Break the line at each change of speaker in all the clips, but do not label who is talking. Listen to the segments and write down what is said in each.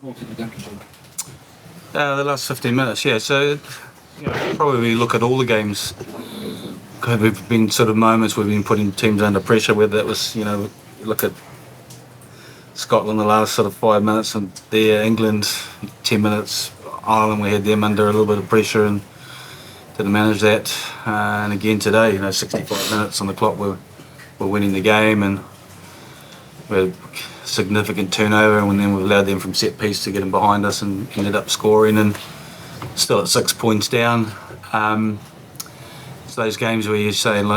What did you think of them?
The last 15 minutes, yeah. So, probably look at all the games. We've been sort of moments we've been putting teams under pressure, whether that was, look at Scotland the last sort of 5 minutes, and there, England 10 minutes, Ireland, we had them under a little bit of pressure and didn't manage that. And again today, 65 minutes on the clock, we're winning the game, and we had significant turnover, and then we allowed them from set piece to get them behind us and ended up scoring, and still at 6 points down. It's those games where you're saying,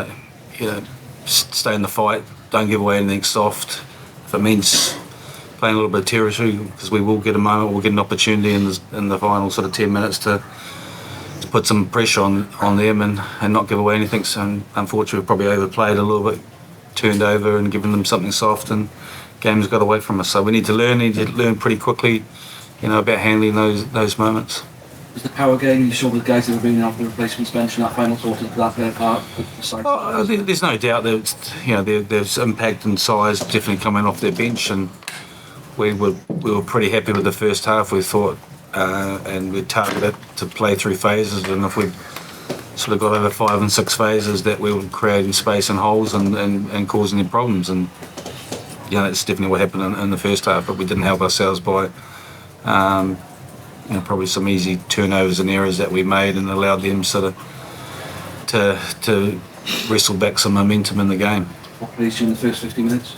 stay in the fight, don't give away anything soft. If it means playing a little bit of territory, because we will get a moment, we'll get an opportunity in the final sort of 10 minutes to put some pressure on them and not give away anything. So unfortunately, we've probably overplayed a little bit, turned over and given them something soft, and games got away from us. So we need to learn pretty quickly, about handling those moments.
Was the power game you saw with the guys that were bringing off the replacements bench in that final quarter, did that play a part?
There's no doubt that there's impact and size definitely coming off their bench, and we were pretty happy with the first half. We thought, and we targeted to play through phases, and if we sort of got over 5 and 6 phases, that we were creating space and holes and causing them problems. And that's definitely what happened in the first half. But we didn't help ourselves by probably some easy turnovers and errors that we made, and allowed them sort of to wrestle back some momentum in the game.
What pleased you in the first 50 minutes?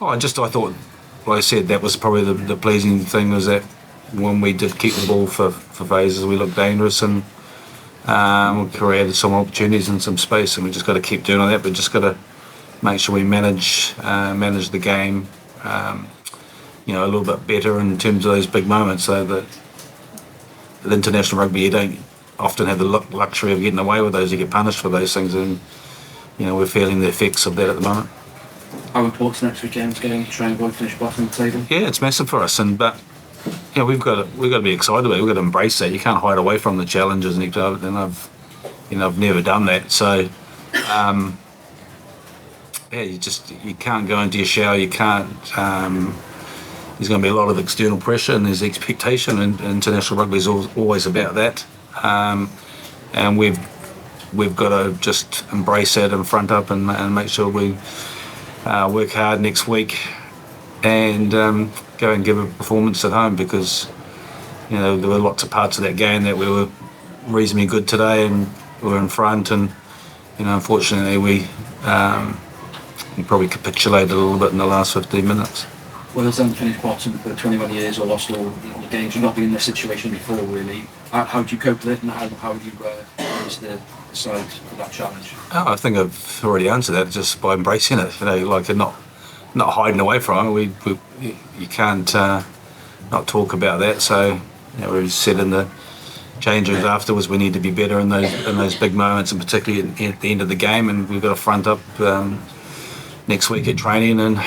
I thought, like I said, that was probably the pleasing thing, was that when we did keep the ball for phases, we looked dangerous, and we created some opportunities and some space, and we just got to keep doing all that. But just got to make sure we manage the game a little bit better in terms of those big moments, so that at international rugby you don't often have the luxury of getting away with those. You get punished for those things, and we're feeling the effects of that at the moment.
How important next week's game's going to try and avoid finish bottom of the table?
Yeah, it's massive for us, but we've got to be excited about it. We've got to embrace that. You can't hide away from the challenges, and I've never done that. So you can't go into your shower. You can't. There's going to be a lot of external pressure, and there's expectation, and international rugby is always about that. And we've got to just embrace that and front up and make sure we work hard next week and go and give a performance at home, because there were lots of parts of that game that we were reasonably good today, and we were in front, and unfortunately we probably capitulated a little bit in the last 15 minutes.
Wales haven't finished bottom for 21 years or lost all the games. You've not been in this situation before, really. How do you cope with it, and how do you manage the side for that challenge?
I think I've already answered that, just by embracing it. Not hiding away from it. You can't not talk about that. So we said in the change rooms afterwards, we need to be better in those big moments, and particularly at the end of the game. And we've got to front up next week at training, and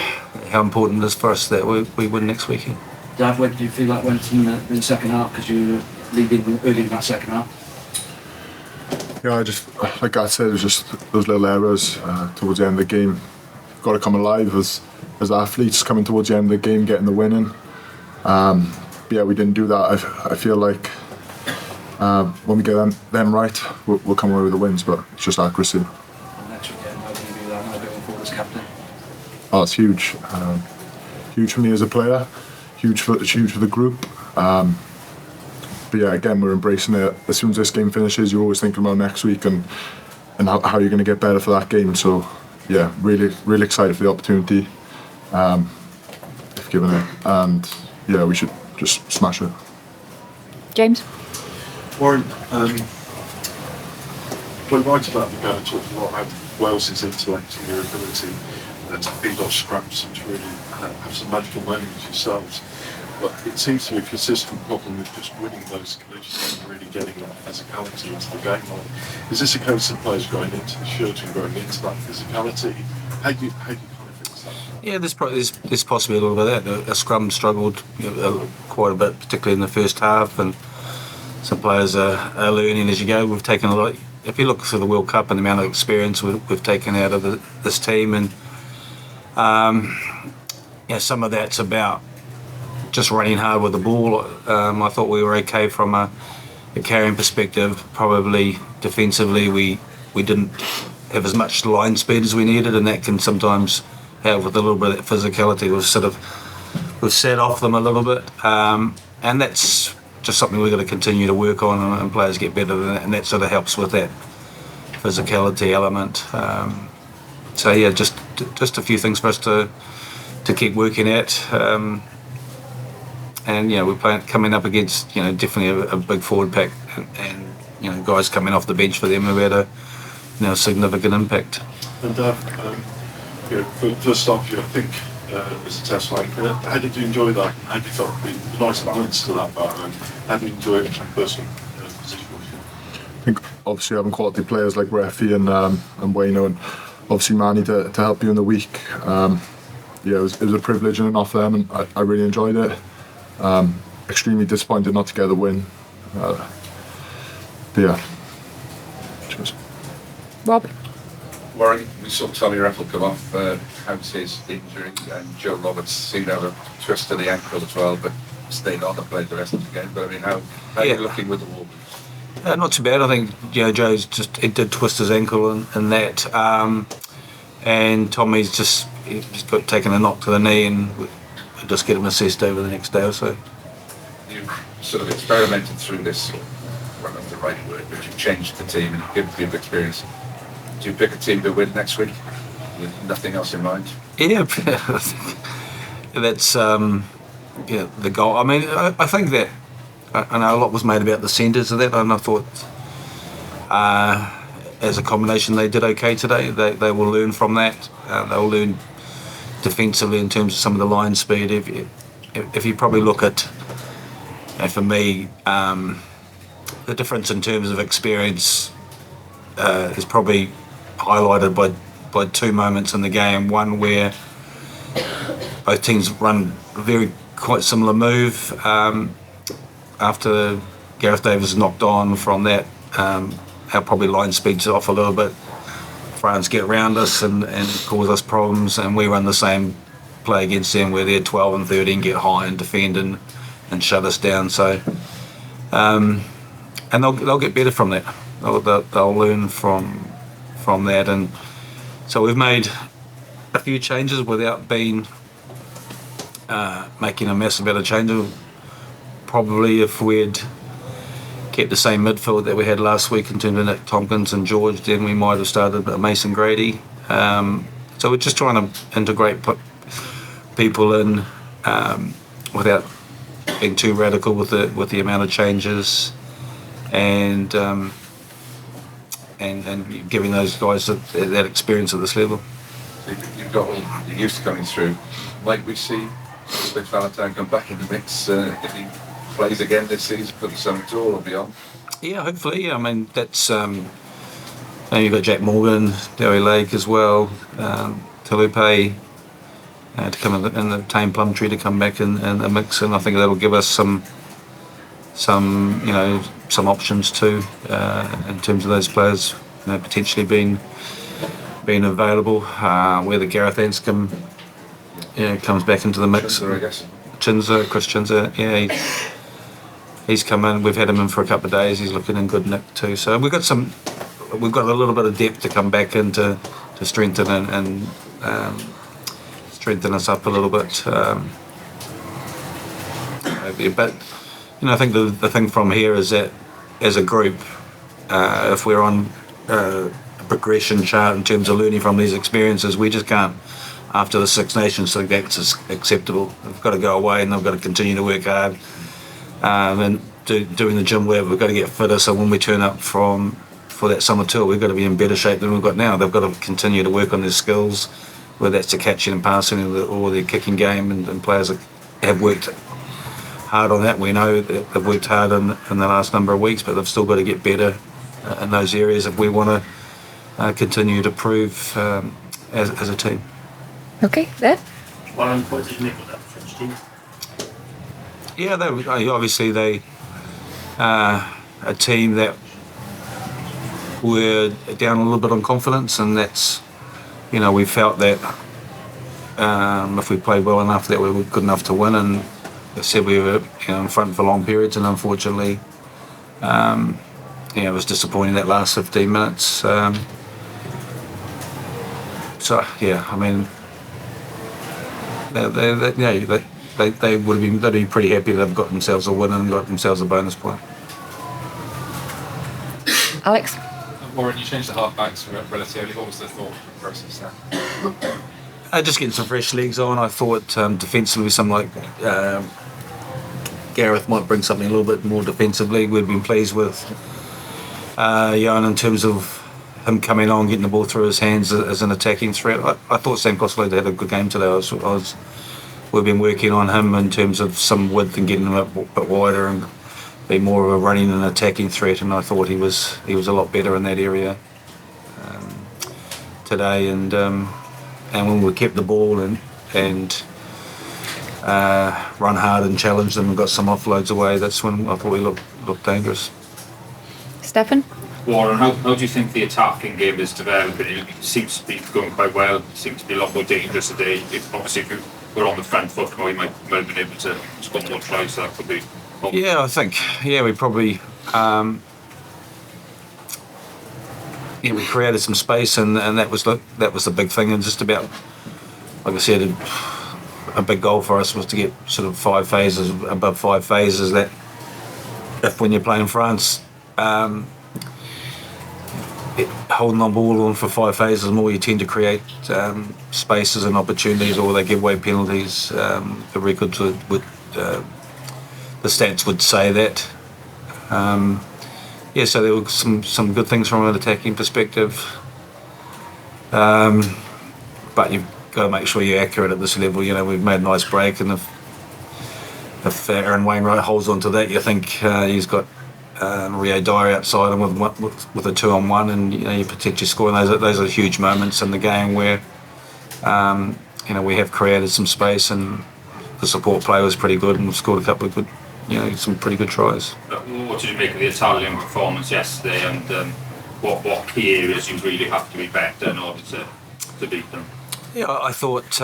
how important it is for us that we win next weekend.
Dav, where did you feel that went in the second half? Because you were leading early in that second half.
Yeah, like I said, it was just those little errors towards the end of the game. Got to come alive as athletes, coming towards the end of the game, getting the winning. But we didn't do that. I feel like when we get them right, we'll come away with the wins, but it's just accuracy.
Next weekend, how do you do that now going forward as captain?
Oh, it's huge. Huge for me as a player, huge for the group. But again, we're embracing it. As soon as this game finishes, you're always thinking about next week and how you're going to get better for that game. So really, really excited for the opportunity, if given it. And we should just smash it.
James?
Warren, when right about the game, talking a lot about Wales's intellect and your ability to feed off scraps and to really have some magical moments yourselves. But it seems to be a consistent problem with just winning those collisions and really getting that physicality into the game. Is this a case of players growing into the shirt and growing into that physicality? How do you kind of fix that?
Yeah, there's possibly a little bit of that. A scrum struggled quite a bit, particularly in the first half, and some players are learning as you go. We've taken a lot. If you look through the World Cup and the amount of experience we've taken out of this team, and some of that's about just running hard with the ball. I thought we were okay from a carrying perspective. Probably defensively, we didn't have as much line speed as we needed, and that can sometimes have with a little bit of physicality. We've set off them a little bit, and that's just something we've got to continue to work on, and players get better than that, and that sort of helps with that physicality element. So yeah, just a few things for us to keep working at. And we're coming up against definitely a big forward pack, and guys coming off the bench for them who had a significant impact.
And first off, I think it was a test like. How did you enjoy that? How did you feel the nice balance to that battle? And how did you enjoy it from a personal position?
I think obviously having quality players like Refi and Wayno and obviously Manny to help you in the week. It was a privilege and off them, and I really enjoyed it. Extremely disappointed not to get the win. But yeah. Cheers.
Rob?
Warren, we saw Tommy Raffle come off. How's his injury? And Joe Roberts seemed to have a twist to the ankle as well, but stayed on and played the rest of the game. But I mean, how are you looking with the Wolves?
Not too bad. I think Joe's it did twist his ankle in that, and Tommy's he's got taken a knock to the knee, and we'll just get him assessed over the next day or so.
You've sort of experimented through this, well, not the right word, but you've changed the team and given people experience. Do you pick a team to win next week with nothing else in mind?
Yeah, that's the goal. I mean, I think that I know a lot was made about the centres of that, and I thought as a combination they did okay today. They will learn from that. They'll learn defensively in terms of some of the line speed. If you probably look at, for me, the difference in terms of experience is probably highlighted by two moments in the game. One where both teams run a quite similar move after Gareth Davis knocked on from that. Our probably line speed's off a little bit. France get around us and cause us problems, and we run the same play against them where they're 12 and 13, get high and defend and shut us down. So and they'll get better from that. They'll learn from that, and so we've made a few changes without being making a massive amount of changes. Probably if we'd kept the same midfield that we had last week in terms of Nick Tompkins and George, then we might have started Mason Grady. So we're just trying to integrate people in without being too radical with the amount of changes, and giving those guys that experience at this level.
So you've got all the youth coming through. Might we see Smith Valentine come back in the mix if he plays again this season for the Summer Tour or beyond?
Yeah, hopefully. Yeah. I mean, that's and you've got Jack Morgan, Derry Lake as well, Talupe to come in the Tame Plumtree to come back in the mix, and I think that'll give us some options too in terms of those players potentially being available. Whether Gareth Anscombe comes back into the mix.
Chinza, I guess.
Chris Chinza, yeah, he's come in. We've had him in for a couple of days. He's looking in good nick too. So we've got a little bit of depth to come back in to strengthen and strengthen us up a little bit. But I think the thing from here is that as a group, if we're on a progression chart in terms of learning from these experiences, we just can't, after the Six Nations, think that's acceptable. They've got to go away and they've got to continue to work hard and doing the gym work. We've got to get fitter, so when we turn up for that summer tour, we've got to be in better shape than we've got now. They've got to continue to work on their skills, whether that's the catching and passing or their kicking game, and players have worked hard on that. We know that they've worked hard in the last number of weeks, but they've still got to get better in those areas if we want to continue to prove as a team.
Okay, then.
Warren, what did you make of that French team?
Yeah, they a team that were down a little bit on confidence, and that's we felt that if we played well enough that we were good enough to win, and I said we were in front for long periods, and unfortunately, it was disappointing that last 15 minutes. So yeah, I mean, they would have been, they'd be pretty happy they've got themselves a win and got themselves a bonus point.
Alex?
Warren, you changed the half-backs relatively. What was the thought process there?
Just getting some fresh legs on. I thought defensively, someone like Gareth might bring something a little bit more defensively. We've been pleased with Jan in terms of him coming on, getting the ball through his hands as an attacking threat. I thought Sam Costello had a good game today. We've been working on him in terms of some width and getting him a bit wider and be more of a running and attacking threat, and I thought he was a lot better in that area today. And when we kept the ball and run hard and challenged them and got some offloads away, that's when I thought we looked dangerous.
Stefan?
Warren, how do you think the attacking game is developing? It seems to be going quite well. It seems to be a lot more dangerous today. Obviously, if you were on the front foot, we might have been able to score more tries. So that could be.
Yeah, I think we probably we created some space, and that was the big thing. And just about, like I said, a big goal for us was to get sort of above 5 phases. That if when you're playing France, holding on ball on for 5 phases more, you tend to create spaces and opportunities, or they give away penalties. The records would the stats would say that. So there were some good things from an attacking perspective, but you've got to make sure you're accurate at this level. We've made a nice break, and if Aaron Wainwright holds on to that, you think he's got Rio Dyer outside him with a 2-on-1, and you potentially score. And those are huge moments in the game where we have created some space, and the support play was pretty good, and we've scored a couple of good, some pretty good tries.
What did you make of the Italian performance yesterday, and what key areas you really have to be better in order to beat them?
Yeah, I thought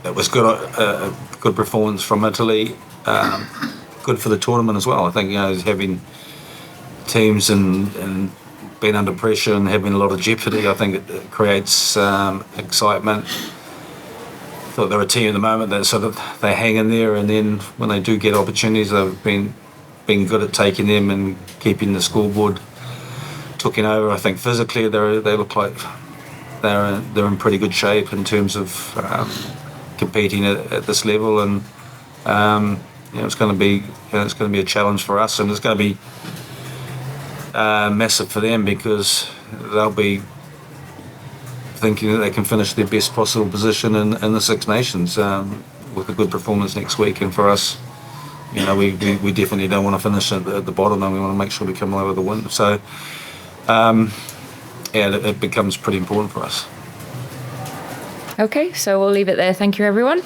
it was good, a good performance from Italy. Good for the tournament as well. I think having teams and being under pressure and having a lot of jeopardy, I think it creates excitement. I thought they're a team at the moment that sort of they hang in there, and then when they do get opportunities, they've been good at taking them and keeping the scoreboard ticking over. I think physically they look like they're in pretty good shape in terms of competing at this level, and it's going to be a challenge for us, and it's going to be massive for them, because they'll be thinking that they can finish their best possible position in the Six Nations with a good performance next week. And for us, we definitely don't want to finish at the bottom, and we want to make sure we come away with a win. So it becomes pretty important for us.
Okay, so we'll leave it there. Thank you, everyone.